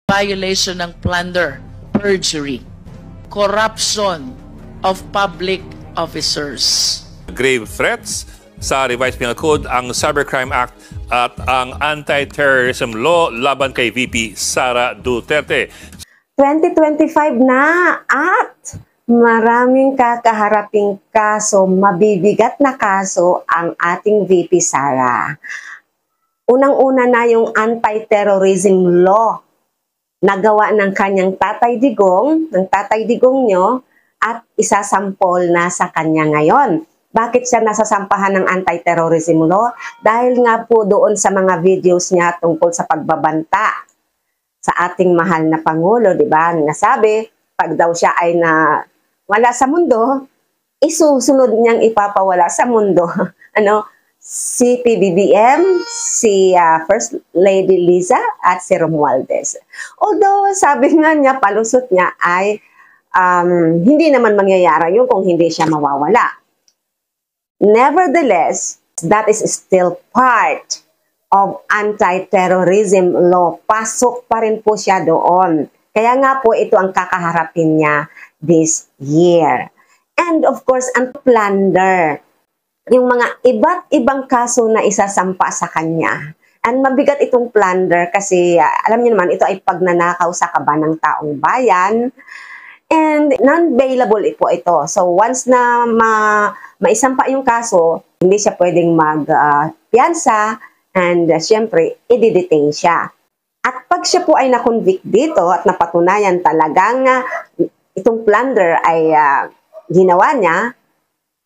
violation ng plunder, perjury, corruption of public officers. Grave threats sa Revised Penal Code, ang Cybercrime Act at ang Anti-Terrorism Law laban kay VP Sara Duterte. 2025 na at maraming kakaharaping kaso, mabibigat na kaso ang ating VP Sara. Unang-una na yung Anti-Terrorism Law nagawa ng kanyang tatay Digong, nyo, at isasampol na sa kanya ngayon. Bakit siya nasasampahan ng anti-terrorism law? Dahil nga po doon sa mga videos niya tungkol sa pagbabanta sa ating mahal na Pangulo, di ba? Nasabi, pag daw siya ay wala sa mundo, isusunod niyang ipapawala sa mundo. Si PBBM, si First Lady Liza, at si Romualdez. Although, sabi nga niya, palusot niya ay hindi naman mangyayari yun kung hindi siya mawawala. Nevertheless, that is still part of anti-terrorism law. Pasok pa rin po siya doon. Kaya nga po ito ang kakaharapin niya this year. And of course, ang plunder. Yung mga iba't ibang kaso na isasampa sa kanya. And mabigat itong plunder kasi alam niyo naman, ito ay pagnanakaw sa kaba ng taong bayan. And non-bailable po ito. So once na maisampa yung kaso, hindi siya pwedeng mag-piyansa and syempre, i-detain siya. At pag siya po ay na-convict dito at napatunayan talagang itong plunder ay ginawa niya,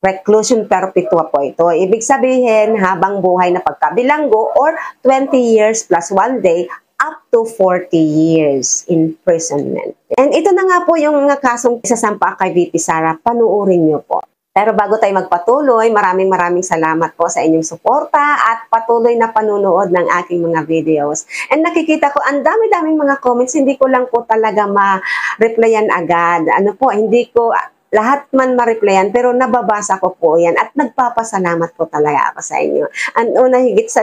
reclusion perpetua po ito. Ibig sabihin, habang buhay na pagkabilanggo or 20 years plus 1 day, up to 40 years imprisonment. And ito na nga po yung kasong isasampa kay VP Sara. Panuorin niyo po. Pero bago tayo magpatuloy, maraming salamat po sa inyong suporta at patuloy na panunood ng aking mga videos. And nakikita ko, ang dami-daming mga comments, hindi ko lang po talaga ma-replyan agad. Hindi ko lahat man ma-replyan, pero nababasa ko po yan at nagpapasalamat po talaga ako sa inyo. And una higit sa